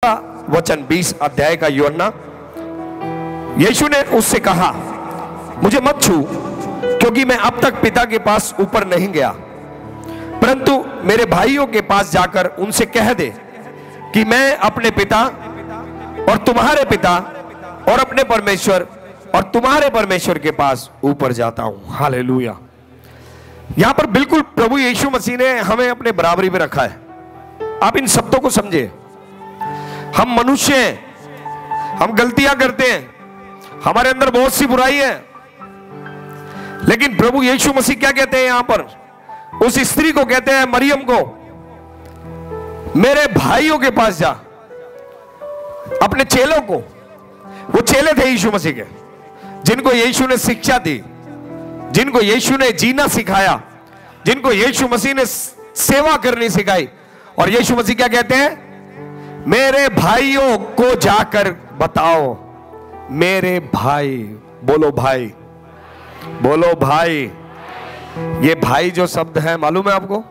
7वां वचन 20 अध्याय का यूहन्ना। यीशु ने उससे कहा, मुझे मत छू, क्योंकि मैं अब तक पिता के पास ऊपर नहीं गया, परंतु मेरे भाइयों के पास जाकर उनसे कह दे कि मैं अपने पिता और तुम्हारे पिता और अपने परमेश्वर और तुम्हारे परमेश्वर के पास ऊपर जाता हूं। हालेलुया। यहां पर बिल्कुल प्रभु यीशु मसीह ने हमें अपने बराबरी में रखा है। आप इन शब्दों को समझे। हम मनुष्य हैं, हम गलतियां करते हैं, हमारे अंदर बहुत सी बुराई है, लेकिन प्रभु यीशु मसीह क्या कहते हैं यहां पर? उस स्त्री को कहते हैं, मरियम को, मेरे भाइयों के पास जा। अपने चेलों को, वो चेले थे यीशु मसीह के, जिनको यीशु ने शिक्षा दी, जिनको यीशु ने जीना सिखाया, जिनको यीशु मसीह ने सेवा करनी सिखाई। और यीशु मसीह क्या कहते हैं? मेरे भाइयों को जाकर बताओ। मेरे भाई, बोलो भाई, बोलो भाई। ये भाई जो शब्द है, मालूम है आपको?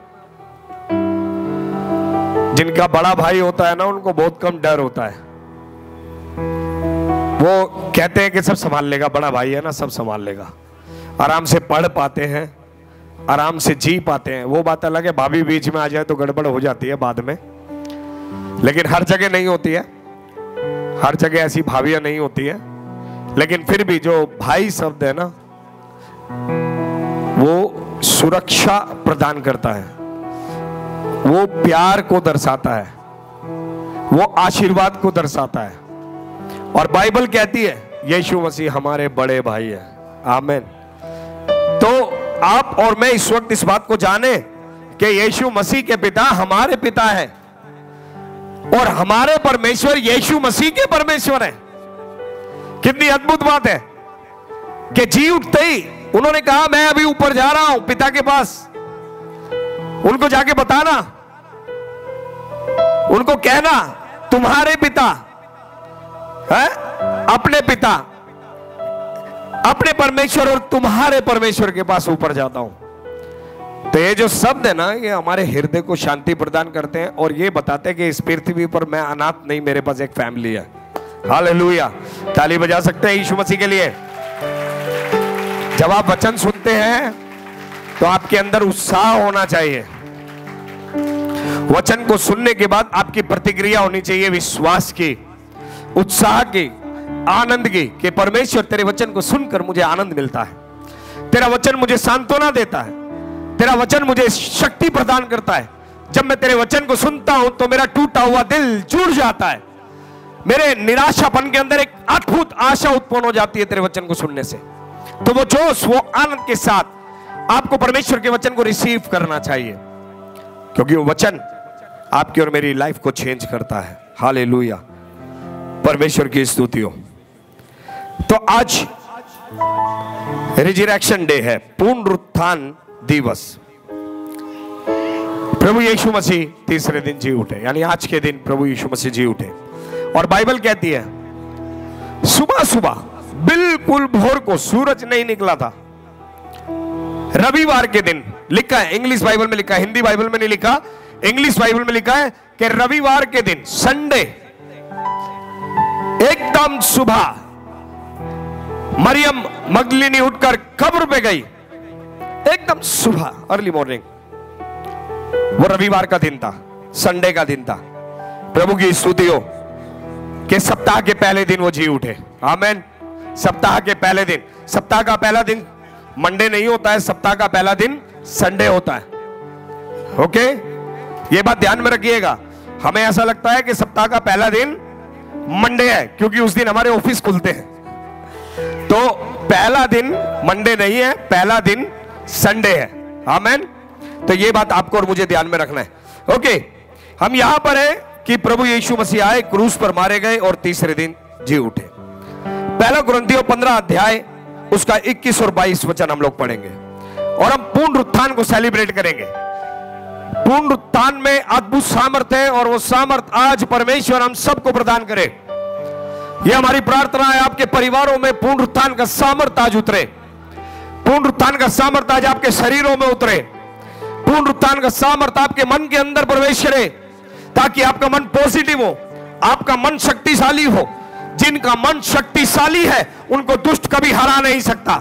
जिनका बड़ा भाई होता है ना, उनको बहुत कम डर होता है। वो कहते हैं कि सब संभाल लेगा, बड़ा भाई है ना, सब संभाल लेगा। आराम से पढ़ पाते हैं, आराम से जी पाते हैं। वो बात अलग है, भाभी बीच में आ जाए तो गड़बड़ हो जाती है बाद में, लेकिन हर जगह नहीं होती है, हर जगह ऐसी भाभियां नहीं होती है। लेकिन फिर भी जो भाई शब्द है ना, वो सुरक्षा प्रदान करता है, वो प्यार को दर्शाता है, वो आशीर्वाद को दर्शाता है। और बाइबल कहती है यीशु मसीह हमारे बड़े भाई है। आमीन। तो आप और मैं इस वक्त इस बात को जाने कि यीशु मसीह के पिता हमारे पिता है और हमारे परमेश्वर यीशु मसीह के परमेश्वर है। कितनी अद्भुत बात है कि जी उठते ही उन्होंने कहा, मैं अभी ऊपर जा रहा हूं पिता के पास। उनको जाके बताना, उनको कहना, तुम्हारे पिता है, अपने पिता, अपने परमेश्वर और तुम्हारे परमेश्वर के पास ऊपर जाता हूं। तो ये जो शब्द है ना, ये हमारे हृदय को शांति प्रदान करते हैं और ये बताते हैं कि इस पृथ्वी पर मैं अनाथ नहीं, मेरे पास एक फैमिली है। हालेलुया। ताली बजा सकते हैं यीशु मसीह के लिए। जब आप वचन सुनते हैं तो आपके अंदर उत्साह होना चाहिए। वचन को सुनने के बाद आपकी प्रतिक्रिया होनी चाहिए विश्वास की, उत्साह की, आनंद की, कि परमेश्वर तेरे वचन को सुनकर मुझे आनंद मिलता है, तेरा वचन मुझे सांत्वना देता है, तेरा वचन मुझे शक्ति प्रदान करता है। जब मैं तेरे वचन को सुनता हूं तो मेरा टूटा हुआ दिल जुड़ जाता है, मेरे निराशापन के अंदर एक अद्भुत आशा उत्पन्न हो जाती है तेरे वचन को सुनने से। तो वो जोश, वो आनंद के साथ आपको परमेश्वर के वचन को रिसीव करना चाहिए, क्योंकि वो वचन आपकी और मेरी लाइफ को चेंज करता है। हालेलुया। परमेश्वर की स्तुति हो। तो आज रिजरेक्शन डे है, पुनरुत्थान दिवस। प्रभु यीशु मसीह तीसरे दिन जी उठे, यानी आज के दिन प्रभु यीशु मसीह जी उठे। और बाइबल कहती है सुबह सुबह बिल्कुल भोर को, सूरज नहीं निकला था, रविवार के दिन लिखा है, इंग्लिश बाइबल में लिखा है, हिंदी बाइबल में नहीं लिखा, इंग्लिश बाइबल में लिखा है कि रविवार के दिन, संडे, एकदम सुबह मरियम मगदलीनी उठकर कब्र पे गई। एकदम सुबह, अर्ली मॉर्निंग। वो रविवार का दिन था, संडे का दिन था। प्रभु की स्तुति हो कि सप्ताह के पहले दिन वो जी उठे। आमीन। सप्ताह के पहले दिन, सप्ताह का पहला दिन मंडे नहीं होता है, सप्ताह का पहला दिन संडे होता है। ओके, ये बात ध्यान में रखिएगा। हमें ऐसा लगता है कि सप्ताह का पहला दिन मंडे है, क्योंकि उस दिन हमारे ऑफिस खुलते हैं। तो पहला दिन मंडे नहीं है, पहला दिन संडे है। आमीन। तो ये बात आपको और मुझे ध्यान में रखना है। ओके, हम यहां पर है कि प्रभु यीशु मसीह आए, क्रूस पर मारे गए और तीसरे दिन जी उठे। पहला कुरिन्थियों 15 अध्याय उसका 21 और 22 वचन हम लोग पढ़ेंगे और हम पुनरुत्थान को सेलिब्रेट करेंगे। पुनरुत्थान में अद्भुत सामर्थ्य है और वो सामर्थ आज परमेश्वर हम सबको प्रदान करे। यह हमारी प्रार्थना है, आपके परिवारों में पुनरुत्थान का सामर्थ आज उतरे, पुनरुत्थान का सामर्थ आज आपके शरीरों में उतरे, पुनरुत्थान का सामर्थ आपके मन के अंदर प्रवेश करे, ताकि आपका मन पॉजिटिव हो, आपका मन शक्तिशाली हो। जिनका मन शक्तिशाली है उनको दुष्ट कभी हरा नहीं सकता,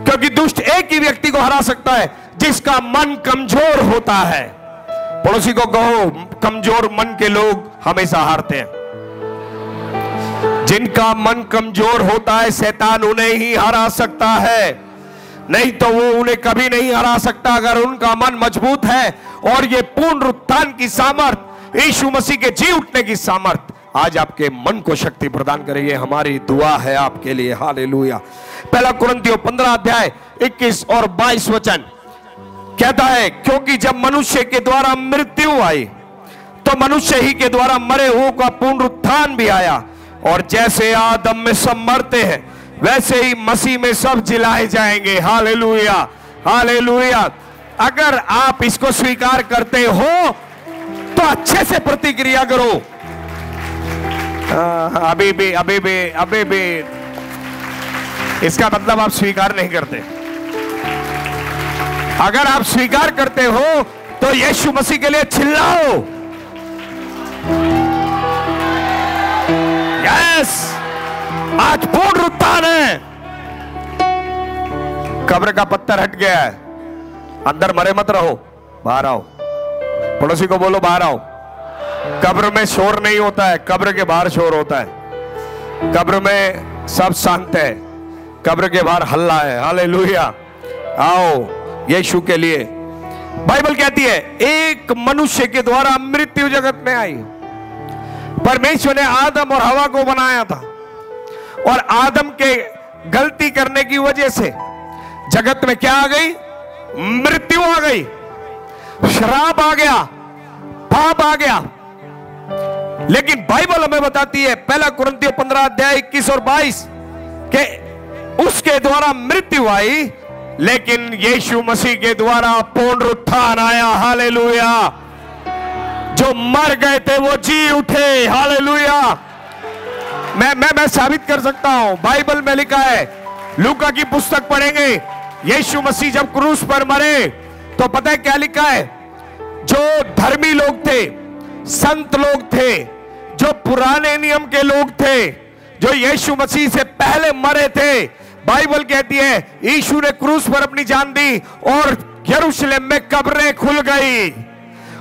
क्योंकि दुष्ट एक ही व्यक्ति को हरा सकता है, जिसका मन कमजोर होता है। पड़ोसी को कहो, कमजोर मन के लोग हमेशा हारते हैं। जिनका मन कमजोर होता है शैतान उन्हें ही हरा सकता है, नहीं तो वो उन्हें कभी नहीं हरा सकता। अगर उनका मन मजबूत है और ये पुनरुत्थान की सामर्थ, यीशु मसीह के जी उठने की सामर्थ आज आपके मन को शक्ति प्रदान करेगी। हमारी दुआ है आपके लिए। हालेलुया। पहला कुरिन्थियों 15 अध्याय 21 और 22 वचन कहता है, क्योंकि जब मनुष्य के द्वारा मृत्यु आई तो मनुष्य ही के द्वारा मरे हुओं का पुनरुत्थान भी आया, और जैसे आदम में सब मरते हैं वैसे ही मसीह में सब जिलाए जाएंगे। Hallelujah, hallelujah. अगर आप इसको स्वीकार करते हो तो अच्छे से प्रतिक्रिया करो। अभी भी इसका मतलब आप स्वीकार नहीं करते। अगर आप स्वीकार करते हो तो यीशु मसीह के लिए चिल्लाओ। यस, आज पुनरुत्थान है। कब्र का पत्थर हट गया है, अंदर मरे मत रहो, बाहर आओ। पड़ोसी को बोलो बाहर आओ। कब्र में शोर नहीं होता है, कब्र के बाहर शोर होता है। कब्र में सब शांत है, कब्र के बाहर हल्ला है। हालेलुया। आओ यीशु के लिए। बाइबल कहती है एक मनुष्य के द्वारा मृत्यु जगत में आई। परमेश्वर ने आदम और हवा को बनाया था, और आदम के गलती करने की वजह से जगत में क्या आ गई? मृत्यु आ गई, श्राप आ गया, पाप आ गया। लेकिन बाइबल हमें बताती है, पहला कुरिन्थियों 15 अध्याय 21 और 22 के उसके द्वारा मृत्यु आई, लेकिन यीशु मसीह के द्वारा पुनरुत्थान आया। हालेलुया। जो मर गए थे वो जी उठे। हालेलुया। मैं साबित कर सकता हूं, बाइबल में लिखा है। लूका की पुस्तक पढ़ेंगे, यीशु मसीह जब क्रूस पर मरे तो पता है क्या लिखा है? जो धर्मी लोग थे, संत लोग थे, जो पुराने नियम के लोग थे, जो यीशु मसीह से पहले मरे थे, बाइबल कहती है यीशु ने क्रूस पर अपनी जान दी और यरूशलेम में कब्रें खुल गई।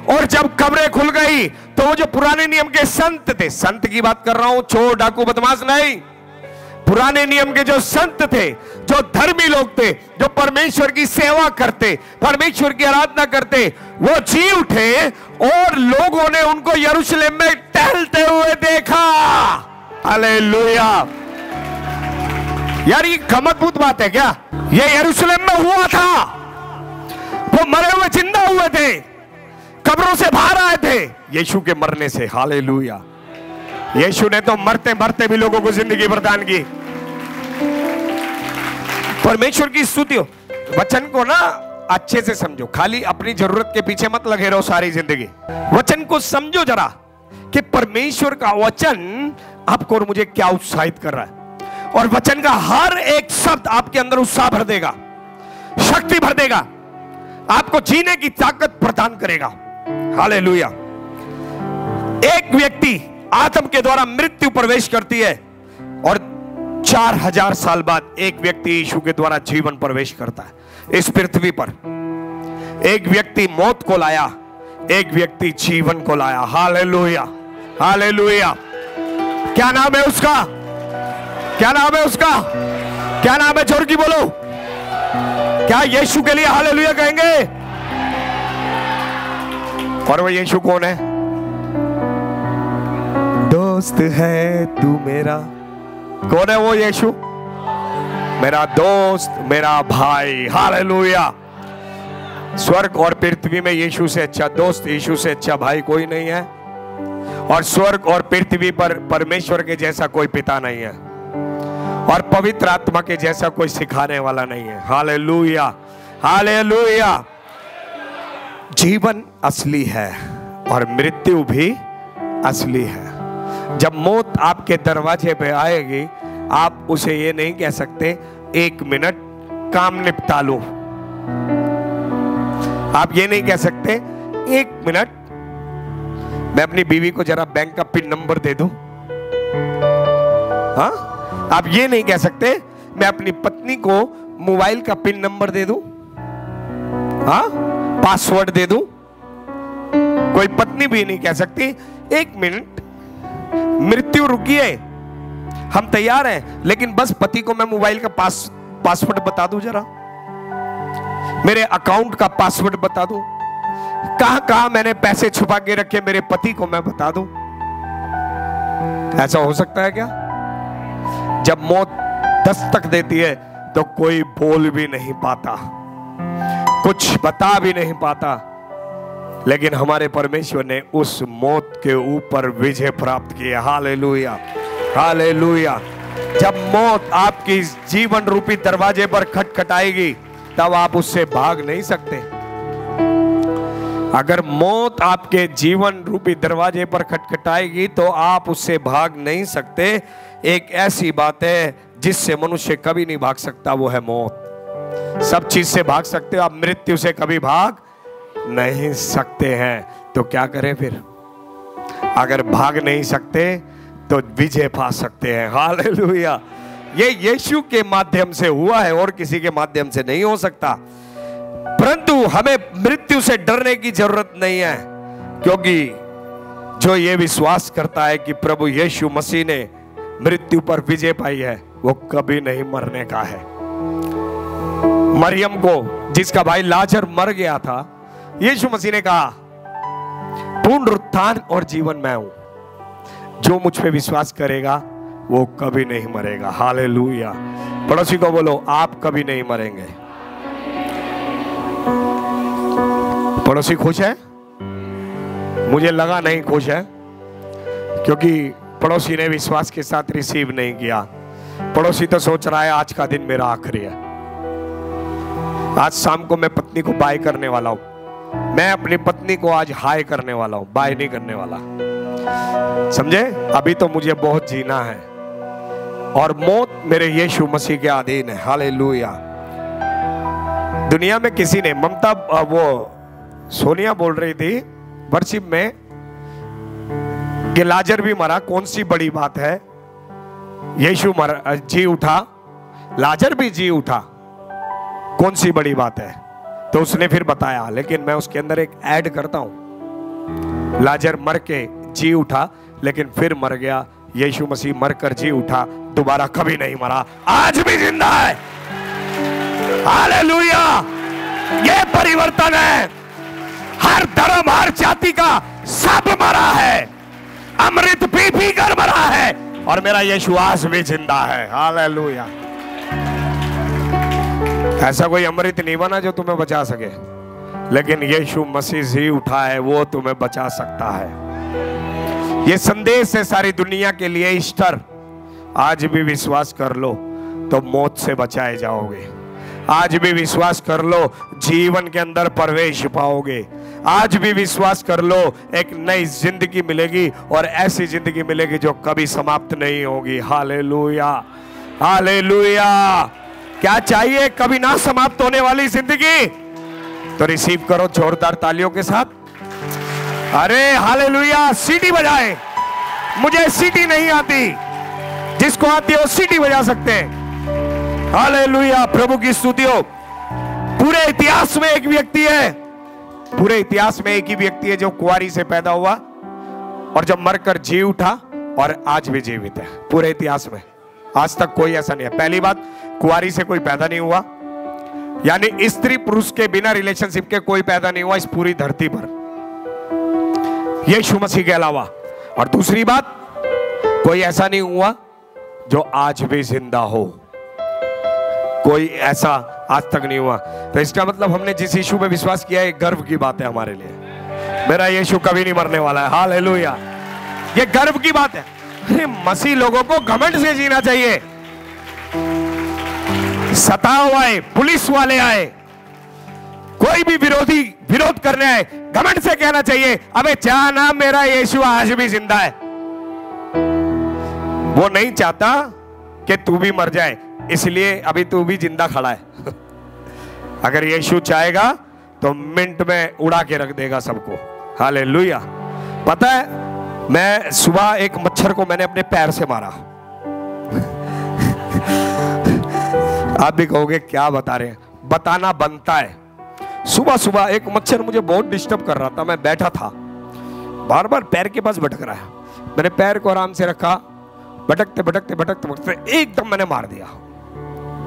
और जब कब्रें खुल गई तो वो जो पुराने नियम के संत थे, संत की बात कर रहा हूं, चोर डाकू बदमाश नहीं, पुराने नियम के जो संत थे, जो धर्मी लोग थे, जो परमेश्वर की सेवा करते, परमेश्वर की आराधना करते, वो जी उठे और लोगों ने उनको यरूशलेम में टहलते हुए देखा। हालेलुया। यार ये कमतबूत बात है क्या? ये यरूशलेम में हुआ था। वो मरे हुए जिंदा हुए थे, कब्रों से बाहर आए थे यीशु के मरने से। हालेलुया। यीशु ने तो मरते मरते भी लोगों को जिंदगी प्रदान की। परमेश्वर की स्तुति हो। वचन को ना अच्छे से समझो, खाली अपनी जरूरत के पीछे मत लगे रहो सारी जिंदगी। वचन को समझो जरा कि परमेश्वर का वचन आपको और मुझे क्या उत्साहित कर रहा है, और वचन का हर एक शब्द आपके अंदर उत्साह भर देगा, शक्ति भर देगा, आपको जीने की ताकत प्रदान करेगा। हालेलुया। एक व्यक्ति आदम के द्वारा मृत्यु प्रवेश करती है, और 4000 साल बाद एक व्यक्ति यीशु के द्वारा जीवन प्रवेश करता है इस पृथ्वी पर। एक व्यक्ति मौत को लाया, एक व्यक्ति जीवन को लाया। Hallelujah, hallelujah. क्या नाम है उसका? क्या नाम है उसका? क्या नाम है? जोर की बोलो। क्या यीशु के लिए हालेलुया कहेंगे? और वो यीशु कौन है? दोस्त है तू मेरा। कौन है वो यीशु? मेरा दोस्त, मेरा भाई। हालेलुया। स्वर्ग और पृथ्वी में यीशु से अच्छा दोस्त, यीशु से अच्छा भाई कोई नहीं है, और स्वर्ग और पृथ्वी पर परमेश्वर के जैसा कोई पिता नहीं है, और पवित्र आत्मा के जैसा कोई सिखाने वाला नहीं है। Hallelujah, hallelujah. जीवन असली है और मृत्यु भी असली है। जब मौत आपके दरवाजे पे आएगी, आप उसे ये नहीं कह सकते 1 मिनट काम निपटा लो। आप ये नहीं कह सकते 1 मिनट मैं अपनी बीवी को जरा बैंक का पिन नंबर दे दूं? हाँ, आप ये नहीं कह सकते मैं अपनी पत्नी को मोबाइल का पिन नंबर दे दूं, हाँ, पासवर्ड दे दूं? कोई पत्नी भी नहीं कह सकती। एक मिनट, मृत्यु रुकी है, हम तैयार हैं, लेकिन बस पति को मैं मोबाइल का पासवर्ड बता दूं, जरा मेरे अकाउंट का पासवर्ड बता दूं, कहां कहां मैंने पैसे छुपा के रखे मेरे पति को मैं बता दूं। ऐसा हो सकता है क्या? जब मौत दस्तक देती है तो कोई बोल भी नहीं पाता, कुछ बता भी नहीं पाता, लेकिन हमारे परमेश्वर ने उस मौत के ऊपर विजय प्राप्त की है। Hallelujah, hallelujah. जब मौत आपकी जीवन रूपी दरवाजे पर खटखटाएगी तब आप उससे भाग नहीं सकते। अगर मौत आपके जीवन रूपी दरवाजे पर खटखटाएगी तो आप उससे भाग नहीं सकते। एक ऐसी बात है जिससे मनुष्य कभी नहीं भाग सकता, वो है मौत। सब चीज से भाग सकते हो आप, मृत्यु से कभी भाग नहीं सकते हैं। तो क्या करें फिर? अगर भाग नहीं सकते तो विजय पा सकते हैं। हालेलुया। ये यीशु के माध्यम से हुआ है और किसी के माध्यम से नहीं हो सकता। परंतु हमें मृत्यु से डरने की जरूरत नहीं है, क्योंकि जो ये विश्वास करता है कि प्रभु यीशु मसीह ने मृत्यु पर विजय पाई है, वो कभी नहीं मरने का है। मरियम को, जिसका भाई लाजर मर गया था, यीशु मसीह ने कहा पुनरुत्थान और जीवन मैं हूं, जो मुझ पे विश्वास करेगा वो कभी नहीं मरेगा। हालेलुया। पड़ोसी को बोलो आप कभी नहीं मरेंगे। पड़ोसी खुश है? मुझे लगा नहीं खुश है, क्योंकि पड़ोसी ने विश्वास के साथ रिसीव नहीं किया। पड़ोसी तो सोच रहा है आज का दिन मेरा आखिरी है, आज शाम को मैं पत्नी को बाय करने वाला हूं, मैं अपनी पत्नी को आज हाय करने वाला हूं, बाय नहीं करने वाला। समझे? अभी तो मुझे बहुत जीना है और मौत मेरे यीशु मसीह के अधीन है। हालेलुया। दुनिया में किसी ने, ममता, वो सोनिया बोल रही थी वर्शिप में कि लाजर भी मरा, कौन सी बड़ी बात है? यीशु जी उठा, लाजर भी जी उठा, कौन सी बड़ी बात है? तो उसने फिर बताया, लेकिन मैं उसके अंदर एक ऐड करता हूं। लाजर मर के जी उठा, लेकिन फिर मर गया। यीशु मसीह मरकर जी उठा, दोबारा कभी नहीं मरा, आज भी जिंदा है। हालेलुया। ये परिवर्तन है। हर धर्म, हर जाति का सब मरा है, अमृत पी कर मरा है, और मेरा यीशु आज भी जिंदा है। हालेलुया। ऐसा कोई अमृत नहीं बना जो तुम्हें बचा सके, लेकिन यीशु मसीह जी उठा है, वो तुम्हें बचा सकता है। ये संदेश है सारी दुनिया के लिए। ईस्टर, आज भी विश्वास कर लो तो मौत से बचाए जाओगे। आज भी विश्वास कर लो, जीवन के अंदर प्रवेश पाओगे। आज भी विश्वास कर लो, एक नई जिंदगी मिलेगी, और ऐसी जिंदगी मिलेगी जो कभी समाप्त नहीं होगी। Hallelujah, hallelujah. क्या चाहिए? कभी ना समाप्त होने वाली जिंदगी। तो रिसीव करो जोरदार तालियों के साथ। अरे हालेलुया। सीटी बजाए। मुझे सीटी नहीं आती, जिसको आती है वो सीटी बजा सकते हैं। हालेलुया। प्रभु की स्तुति हो। पूरे इतिहास में एक व्यक्ति है, पूरे इतिहास में एक ही व्यक्ति है जो कुंवारी से पैदा हुआ और जब मरकर जी उठा और आज भी जीवित है। पूरे इतिहास में आज तक कोई ऐसा नहीं है। पहली बात, कुंवारी से कोई पैदा नहीं हुआ, यानी स्त्री पुरुष के बिना रिलेशनशिप के कोई पैदा नहीं हुआ इस पूरी धरती पर, यीशु मसीह के अलावा। और दूसरी बात, कोई ऐसा नहीं हुआ जो आज भी जिंदा हो, कोई ऐसा आज तक नहीं हुआ। तो इसका मतलब हमने जिस यीशु पे विश्वास किया है, गर्व की बात है हमारे लिए। मेरा यीशु कभी नहीं मरने वाला है। हालेलुया। ये गर्व की बात है। अरे मसीह लोगों को घमंड से जीना चाहिए। सताओ आए, पुलिस वाले आए, कोई भी विरोधी विरोध करने आए, घमंड से कहना चाहिए, अबे चाह ना, मेरा यीशु आज भी जिंदा है। वो नहीं चाहता कि तू भी मर जाए, इसलिए अभी तू भी जिंदा खड़ा है। अगर यीशु चाहेगा तो मिनट में उड़ा के रख देगा सबको। हालेलुया। पता है, मैं सुबह एक मच्छर को मैंने अपने पैर से मारा। आप भी कहोगे क्या बता रहे हैं, बताना बनता है। सुबह सुबह एक मच्छर मुझे बहुत डिस्टर्ब कर रहा था, मैं बैठा था, बार बार पैर के पास भटक रहा है। मैंने पैर को आराम से रखा, भटकते भटकते भटकते भटकते एकदम मैंने मार दिया,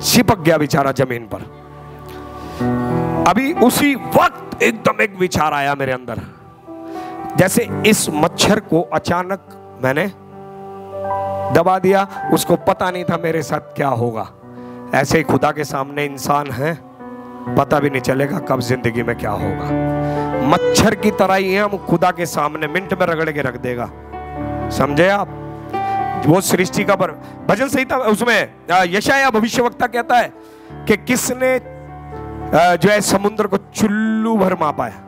चिपक गया बेचारा जमीन पर। अभी उसी वक्त एकदम एक विचार आया मेरे अंदर, जैसे इस मच्छर को अचानक मैंने दबा दिया, उसको पता नहीं था मेरे साथ क्या होगा। ऐसे ही खुदा के सामने इंसान है, पता भी नहीं चलेगा कब जिंदगी में क्या होगा। मच्छर की तरह ही हम खुदा के सामने मिनट में रगड़ के रख देगा, समझे आप। वो सृष्टि का भजन सही था, उसमें यशायाह भविष्यवक्ता कहता है कि किसने जो है समुद्र को चुल्लू भर मापा है।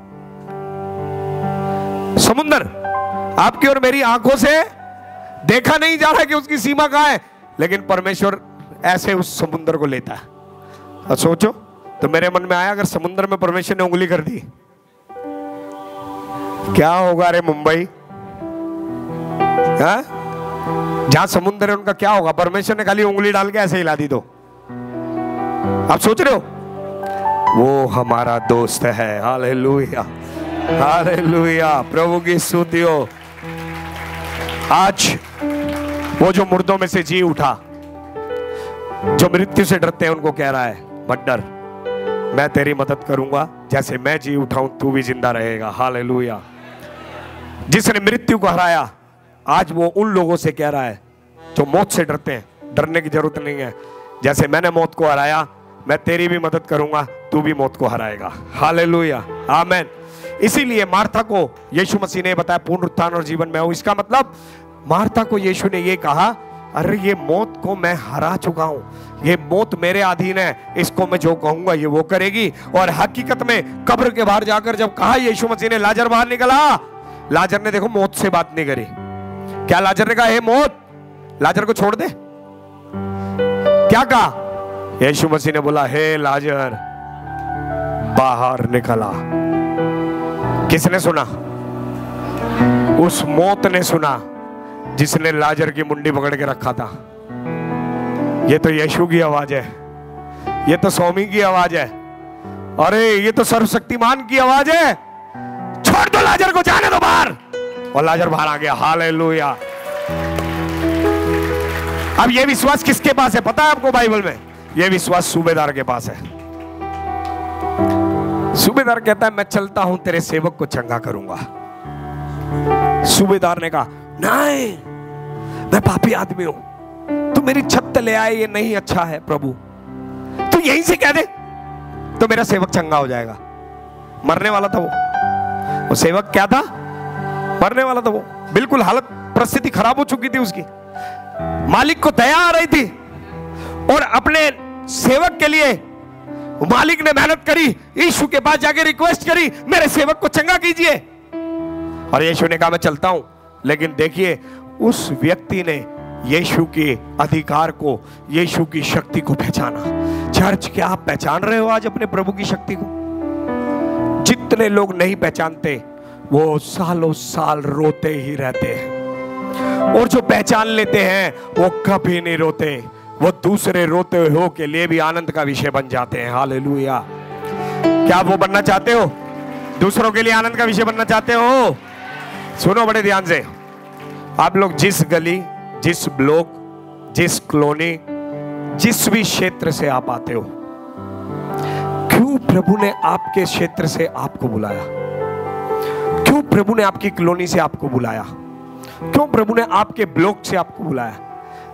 समुद्र आपकी और मेरी आंखों से देखा नहीं जा रहा कि उसकी सीमा कहां है, लेकिन परमेश्वर ऐसे उस समुद्र को लेता है। और सोचो, तो मेरे मन में आया, अगर समुद्र में परमेश्वर ने उंगली कर दी क्या होगा रे मुंबई, जहां समुद्र है उनका क्या होगा। परमेश्वर ने खाली उंगली डाल के ऐसे हिला दी तो आप सोच रहे हो, वो हमारा दोस्त है। हालेलुया, हालेलुया, प्रभु की स्तुति हो। आज वो जो मुर्दों में से जी उठा, जो मृत्यु से डरते हैं, उनको कह रहा है मत डर, मैं तेरी मदद करूंगा, जैसे मैं जी उठाऊं तू भी जिंदा रहेगा। हालेलुया। जिसने मृत्यु को हराया, आज वो उन लोगों से कह रहा है जो मौत से डरते हैं, डरने की जरूरत नहीं है, जैसे मैंने मौत को हराया मैं तेरी भी मदद करूंगा, तू भी मौत को हराएगा। हालेलुया, आमेन। इसीलिए मार्था को यीशु मसीह ने बताया पुनरुत्थान और जीवन में हूं। इसका मतलब मार्था को यीशु ने ये कहा, अरे ये मौत को मैं हरा चुका हूं, ये मौत मेरे अधीन है, इसको मैं जो कहूंगा ये वो करेगी। और हकीकत में कब्र के बाहर जाकर जब कहा यीशु मसीह ने लाजर बाहर निकला, लाजर ने देखो मौत से बात नहीं करी। क्या लाजर ने कहा, हे मौत लाजर को छोड़ दे? क्या कहा? यीशु मसीह ने बोला, हे लाजर बाहर निकला। किसने सुना? उस मौत ने सुना जिसने लाजर की मुंडी पकड़ के रखा था। ये तो यीशु की आवाज है, ये तो स्वामी की आवाज है, अरे ये तो सर्वशक्तिमान की आवाज है। छोड़ दो लाजर को, जाने दो बाहर। और लाजर बाहर आ गया। हालेलुया। अब ये विश्वास किसके पास है पता है आपको बाइबल में? ये विश्वास सूबेदार के पास है। सूबेदार कहता है मैं चलता हूं, तेरे सेवक को चंगा करूंगा। सूबेदार ने कहा, नहीं, मैं पापी आदमी हूं, तू मेरी छत ले आए, ये नहीं अच्छा है प्रभु, तू यहीं से कह दे तो मेरा सेवक चंगा हो जाएगा। मरने वाला था वो सेवक क्या था? मरने वाला था वो। बिल्कुल हालत परिस्थिति खराब हो चुकी थी उसकी, मालिक को दया आ रही थी, और अपने सेवक के लिए मालिक ने मेहनत करी, यीशु के पास जाके रिक्वेस्ट करी, मेरे सेवक को चंगा कीजिए। और यीशु ने कहा मैं चलता हूं। लेकिन देखिए उस व्यक्ति ने यीशु के अधिकार को, यीशु की शक्ति को पहचाना। चर्च, क्या आप पहचान रहे हो आज अपने प्रभु की शक्ति को? जितने लोग नहीं पहचानते वो सालों साल रोते ही रहते हैं, और जो पहचान लेते हैं वो कभी नहीं रोते, वो दूसरे रोते हो के लिए भी आनंद का विषय बन जाते हैं। हालेलुया। क्या आप वो बनना चाहते हो? दूसरों के लिए आनंद का विषय बनना चाहते हो? सुनो बड़े ध्यान से, आप लोग जिस गली, जिस ब्लॉक, जिस कॉलोनी, जिस भी क्षेत्र से आप आते हो, क्यों प्रभु ने आपके क्षेत्र से आपको बुलाया? क्यों प्रभु ने आपकी कॉलोनी से आपको बुलाया? क्यों प्रभु ने आपके ब्लॉक से आपको बुलाया?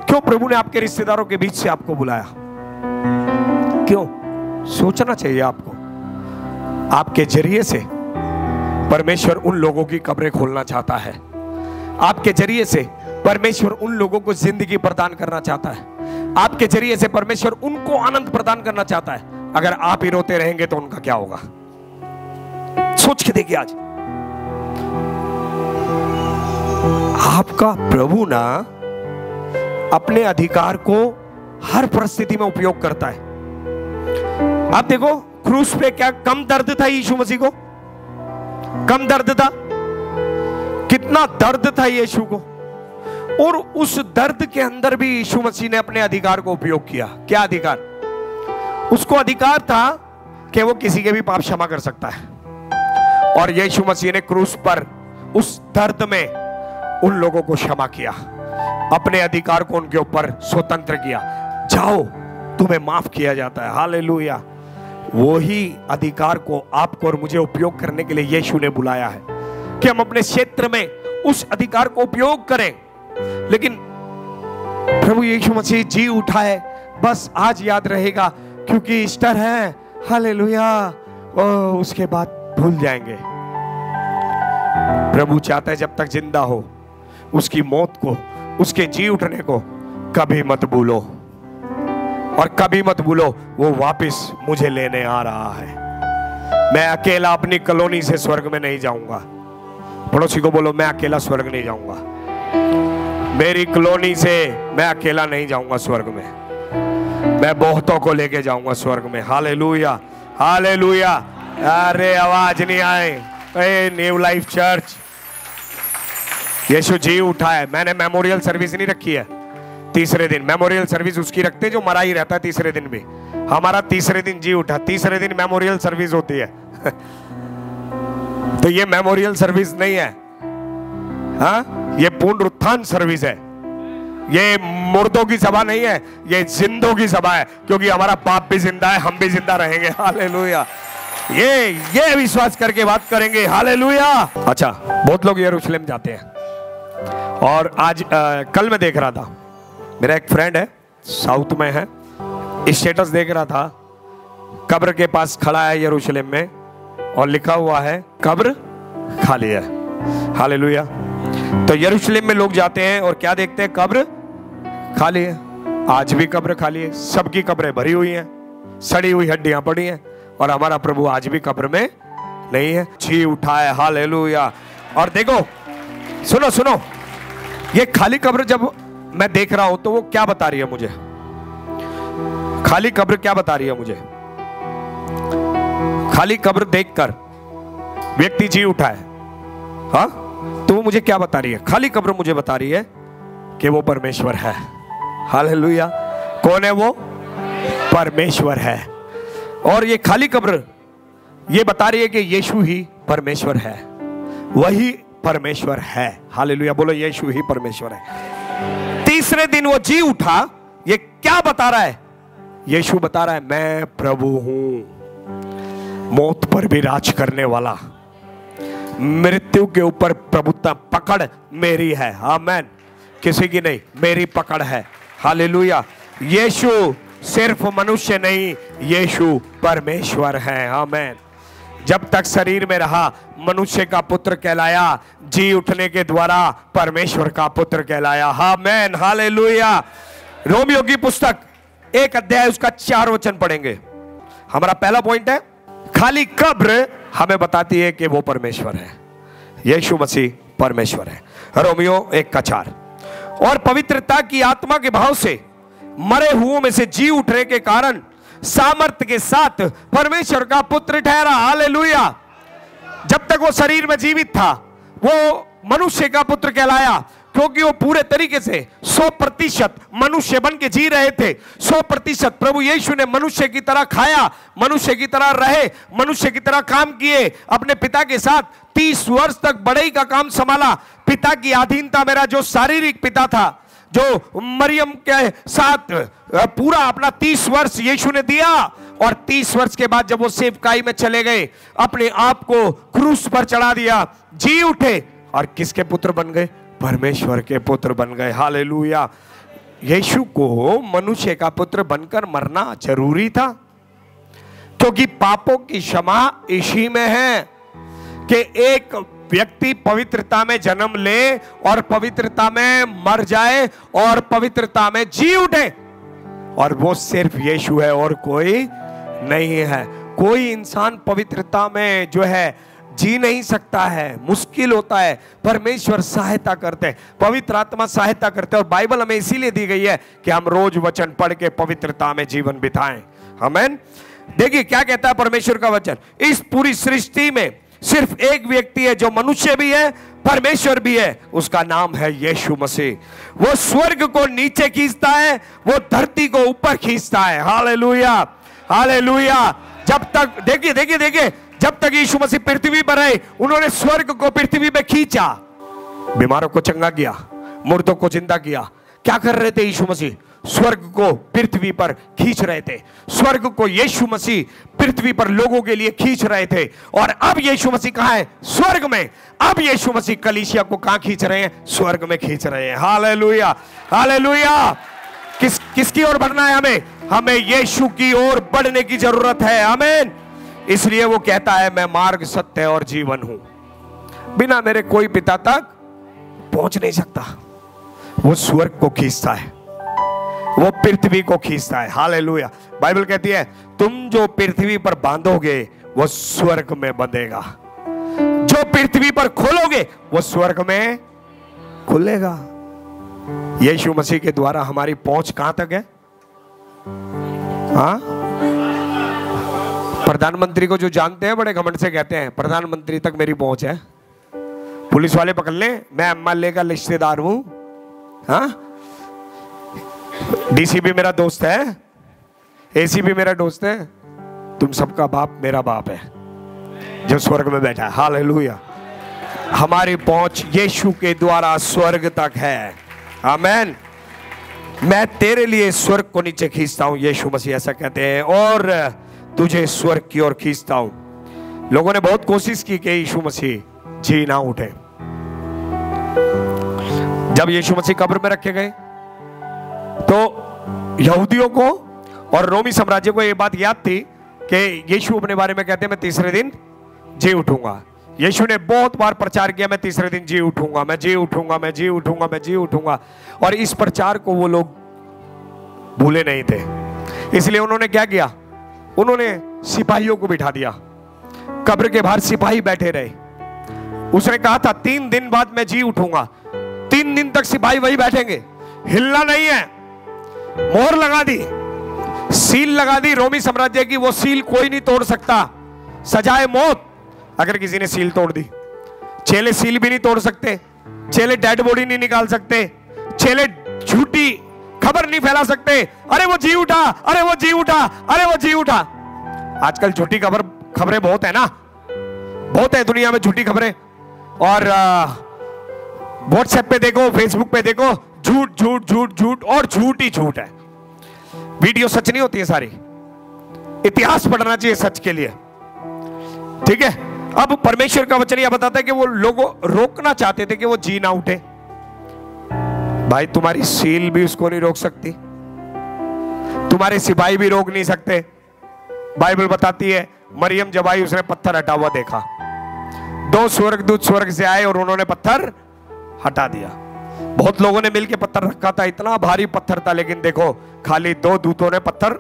क्यों प्रभु ने आपके रिश्तेदारों के बीच से आपको बुलाया? क्यों? सोचना चाहिए आपको। आपके जरिए से परमेश्वर उन लोगों की कब्रें खोलना चाहता है। आपके जरिए से परमेश्वर उन लोगों को जिंदगी प्रदान करना चाहता है। आपके जरिए से परमेश्वर उनको आनंद प्रदान करना चाहता है। अगर आप ही रोते रहेंगे तो उनका क्या होगा? सोच के देखिए। आज आपका प्रभु ना अपने अधिकार को हर परिस्थिति में उपयोग करता है। आप देखो क्रूस पे क्या कम दर्द था यीशु मसीह को? कम दर्द था कितना दर्द था यीशु को, और उस दर्द के अंदर भी यीशु मसीह ने अपने अधिकार को उपयोग किया। क्या अधिकार? उसको अधिकार था कि वो किसी के भी पाप क्षमा कर सकता है, और यीशु मसीह ने क्रूस पर उस दर्द में उन लोगों को क्षमा किया, अपने अधिकार को उनके ऊपर स्वतंत्र किया। जाओ, तुम्हें माफ किया जाता है। हालेलुया। वही अधिकार को आपको और मुझे उपयोग करने के लिए यीशु ने बुलाया है कि हम अपने क्षेत्र में उस अधिकार को उपयोग करें। लेकिन प्रभु यीशु मसीह जी उठा है, बस आज याद रहेगा क्योंकि ईस्टर है। हालेलुया। उसके बाद भूल जाएंगे। प्रभु चाहता है जब तक जिंदा हो उसकी मौत को, उसके जी उठने को कभी मत भूलो, और कभी मत भूलो वो वापस मुझे लेने आ रहा है। मैं अकेला अपनी कॉलोनी से स्वर्ग में नहीं जाऊंगा। पड़ोसी को बोलो, मैं अकेला स्वर्ग नहीं जाऊंगा। मेरी कॉलोनी से मैं अकेला नहीं जाऊंगा स्वर्ग में, मैं बहुतों को लेके जाऊंगा स्वर्ग में। Hallelujah, hallelujah. अरे आवाज नहीं आए। न्यू लाइफ चर्च, यीशु जी उठा है। मैंने मेमोरियल सर्विस नहीं रखी है तीसरे दिन। मेमोरियल सर्विस उसकी रखते जो मरा ही रहता है तीसरे दिन भी। हमारा तीसरे दिन जी उठा, तीसरे दिन मेमोरियल सर्विस होती है। तो ये मेमोरियल सर्विस नहीं है, हाँ, ये पुनरुत्थान सर्विस है। ये मुर्दों की सभा नहीं है, ये जिंदों की सभा है, क्योंकि हमारा बाप भी जिंदा है, हम भी जिंदा रहेंगे। हालेलुया। ये विश्वास करके बात करेंगे। हालेलुया। अच्छा, बहुत लोग यरूशलेम जाते हैं, और आज कल मैं देख रहा था, मेरा एक फ्रेंड है साउथ में है, स्टेटस देख रहा था, कब्र के पास खड़ा है यरूशलेम में, और लिखा हुआ है कब्र खाली है। हालेलुया। तो यरूशलेम में लोग जाते हैं और क्या देखते हैं? कब्र खाली है। आज भी कब्र खाली है, सबकी कब्रें भरी हुई हैं, सड़ी हुई हड्डियां पड़ी हैं, और हमारा प्रभु आज भी कब्र में नहीं है, जी उठा है। हालेलुया। और देखो, सुनो सुनो, ये खाली कब्र जब मैं देख रहा हूं तो वो क्या बता रही है मुझे? खाली कब्र क्या बता रही है मुझे? खाली कब्र देखकर व्यक्ति जी उठा है, हाँ, तो वो मुझे क्या बता रही है? खाली कब्र मुझे बता रही है कि वो परमेश्वर है। हालेलुया। कौन है वो? परमेश्वर है। और ये खाली कब्र ये बता रही है कि यीशु ही परमेश्वर है, वही परमेश्वर है। हालेलुया। बोलो, यीशु ही परमेश्वर है। तीसरे दिन वो जी उठा, ये क्या बता रहा है? यीशु बता रहा है, मैं प्रभु हूं, मौत पर भी राज करने वाला, मृत्यु के ऊपर प्रभुता पकड़ मेरी है। आमेन। किसी की नहीं, मेरी पकड़ है। हालेलुया। यीशु सिर्फ मनुष्य नहीं, यीशु परमेश्वर है। आमेन। जब तक शरीर में रहा मनुष्य का पुत्र कहलाया, जी उठने के द्वारा परमेश्वर का पुत्र कहलाया। आमेन। हालेलुया। रोमियो की पुस्तक 1 अध्याय उसका 4 वचन पढ़ेंगे। हमारा पहला पॉइंट है, खाली कब्र हमें बताती है कि वो परमेश्वर है, यीशु मसीह परमेश्वर है। रोमियो 1:4। और पवित्रता की आत्मा के भाव से मरे हुओं में से जी उठने के कारण सामर्थ्य के साथ परमेश्वर का पुत्र ठहरा। हालेलुया। जब तक वो शरीर में जीवित था वो मनुष्य का पुत्र कहलाया, क्योंकि वो पूरे तरीके से 100% मनुष्य बन के जी रहे थे। 100% प्रभु यीशु ने मनुष्य की तरह खाया, मनुष्य की तरह रहे, मनुष्य की तरह काम किए, अपने पिता के साथ 30 वर्ष तक बढ़ई का काम संभाला। पिता की अधीनता, मेरा जो शारीरिक पिता था, जो मरियम के साथ पूरा अपना 30 वर्ष यीशु ने दिया, और 30 वर्ष के बाद जब वो सेवकाई में चले गए, अपने आप को क्रूस पर चढ़ा दिया, जी उठे, और किसके पुत्र बन गए? परमेश्वर के पुत्र बन गए। हालेलुया। यीशु को मनुष्य का पुत्र बनकर मरना जरूरी था, क्योंकि पापों की क्षमा इसी में है कि एक व्यक्ति पवित्रता में जन्म ले और पवित्रता में मर जाए और पवित्रता में जी उठे, और वो सिर्फ यीशु है और कोई नहीं है। कोई इंसान पवित्रता में जो है जी नहीं सकता है, मुश्किल होता है। परमेश्वर सहायता करते हैं, पवित्र आत्मा सहायता करते हैं, और बाइबल हमें इसीलिए दी गई है कि हम रोज वचन पढ़ के पवित्रता में जीवन बिताएं। आमीन। देखिए क्या कहता है परमेश्वर का वचन, इस पूरी सृष्टि में सिर्फ एक व्यक्ति है जो मनुष्य भी है परमेश्वर भी है, उसका नाम है यीशु मसीह। वो स्वर्ग को नीचे खींचता है, वो धरती को ऊपर खींचता है। Hallelujah, hallelujah. जब तक देखिए देखिए देखिए, जब तक यीशु मसीह पृथ्वी पर है, उन्होंने स्वर्ग को पृथ्वी पे खींचा, बीमारों को चंगा किया, मुर्दों को जिंदा किया। क्या कर रहे थे यीशु मसीह? स्वर्ग को पृथ्वी पर खींच रहे थे। स्वर्ग को यीशु मसीह पृथ्वी पर लोगों के लिए खींच रहे थे। और अब यीशु मसीह कहां है? स्वर्ग में। अब यीशु मसीह कलीसिया को कहां खींच रहे हैं? स्वर्ग में खींच रहे हैं। Hallelujah, hallelujah. किसकी ओर बढ़ना है? हमें यीशु की ओर बढ़ने की जरूरत है। आमीन। इसलिए वो कहता है, मैं मार्ग, सत्य और जीवन हूं, बिना मेरे कोई पिता तक पहुंच नहीं सकता। वो स्वर्ग को खींचता है, वो पृथ्वी को खींचता है। हालेलुया। बाइबल कहती है, तुम जो पृथ्वी पर बांधोगे वो स्वर्ग में बंधेगा, जो पृथ्वी पर खोलोगे वो स्वर्ग में खुलेगा। यीशु मसीह के द्वारा हमारी पहुंच कहां तक है? हाँ, प्रधानमंत्री को जो जानते हैं बड़े घमंड से कहते हैं, प्रधानमंत्री तक मेरी पहुंच है। पुलिस वाले पकड़ ले, मैं एमएलए का रिश्तेदार हूं। हाँ, डीसीपी मेरा दोस्त है, एसीपी मेरा दोस्त है। तुम सबका बाप मेरा बाप है जो स्वर्ग में बैठा है। हालेलुया। हमारी पहुंच यीशु के द्वारा स्वर्ग तक है। आमीन। मैं तेरे लिए स्वर्ग को नीचे खींचता हूं, यीशु मसीह ऐसा कहते हैं, और तुझे स्वर्ग की ओर खींचता हूं। लोगों ने बहुत कोशिश की कि यीशु मसीह जी ना उठे। जब यीशु मसीह कब्र में रखे गए तो यहूदियों को और रोमी साम्राज्य को यह बात याद थी कि यीशु अपने बारे में कहते हैं, मैं तीसरे दिन जी उठूंगा। यीशु ने बहुत बार प्रचार किया, मैं तीसरे दिन जी उठूंगा, मैं जी उठूंगा, मैं जी उठूंगा, मैं जी उठूंगा। और इस प्रचार को वो लोग भूले नहीं थे, इसलिए उन्होंने क्या किया? उन्होंने सिपाहियों को बिठा दिया। कब्र के बाहर सिपाही बैठे रहे। उसने कहा था 3 दिन बाद मैं जी उठूंगा। 3 दिन तक सिपाही वही बैठेंगे, हिलना नहीं है। मोहर लगा दी, सील लगा दी रोमी साम्राज्य की। वो सील कोई नहीं तोड़ सकता, सजाए मौत अगर किसी ने सील तोड़ दी। चेले सील भी नहीं तोड़ सकते, चेले डेड बॉडी नहीं निकाल सकते, चेले झूठी खबर नहीं फैला सकते। अरे वो जी उठा, अरे वो जी उठा, अरे वो जी उठा। आजकल झूठी खबरें बहुत है ना, बहुत है दुनिया में झूठी खबरें। और व्हाट्सएप पे देखो, फेसबुक पे देखो, झूठ झूठ झूठ झूठ और झूठ ही झूठ है। वीडियो सच नहीं होती है सारी। इतिहास पढ़ना चाहिए सच के लिए, ठीक है। अब परमेश्वर का वचन यह बताता है कि वो लोगों रोकना चाहते थे कि वो जी ना उठे। भाई, तुम्हारी सील भी उसको नहीं रोक सकती, तुम्हारे सिपाही भी रोक नहीं सकते। बाइबल बताती है, मरियम जब आई उसने पत्थर हटा हुआ देखा। 2 स्वर्गदूत स्वर्ग से आए और उन्होंने पत्थर हटा दिया। बहुत लोगों ने मिलकर पत्थर रखा था, इतना भारी पत्थर था, लेकिन देखो खाली 2 दूतों ने पत्थर,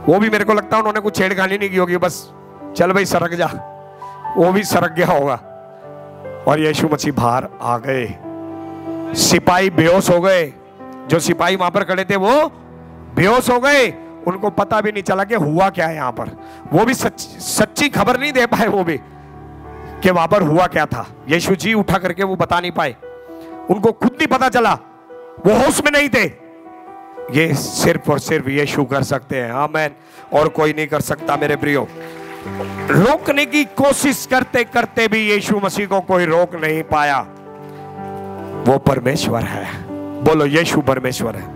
वो भी मेरे को लगता है उन्होंने कुछ छेड़खानी नहीं की होगी, बस चल भाई सरक जा, वो भी सरक गया होगा। और यीशु मसीह बाहर आ गए। सिपाही बेहोश हो गए, जो सिपाही वहां पर खड़े थे वो बेहोश हो गए। उनको पता भी नहीं चला कि हुआ क्या है यहां पर। वो भी सच्ची खबर नहीं दे पाए, वो भी कि वहां पर हुआ क्या था। यीशु जी उठा करके वो बता नहीं पाए, उनको खुद नहीं पता चला, वो होश में नहीं थे। ये सिर्फ और सिर्फ यीशु कर सकते हैं। आमीन। और कोई नहीं कर सकता मेरे प्रियो। रोकने की कोशिश करते करते भी यीशु मसीह को कोई रोक नहीं पाया। वो परमेश्वर है। बोलो, यीशु परमेश्वर है।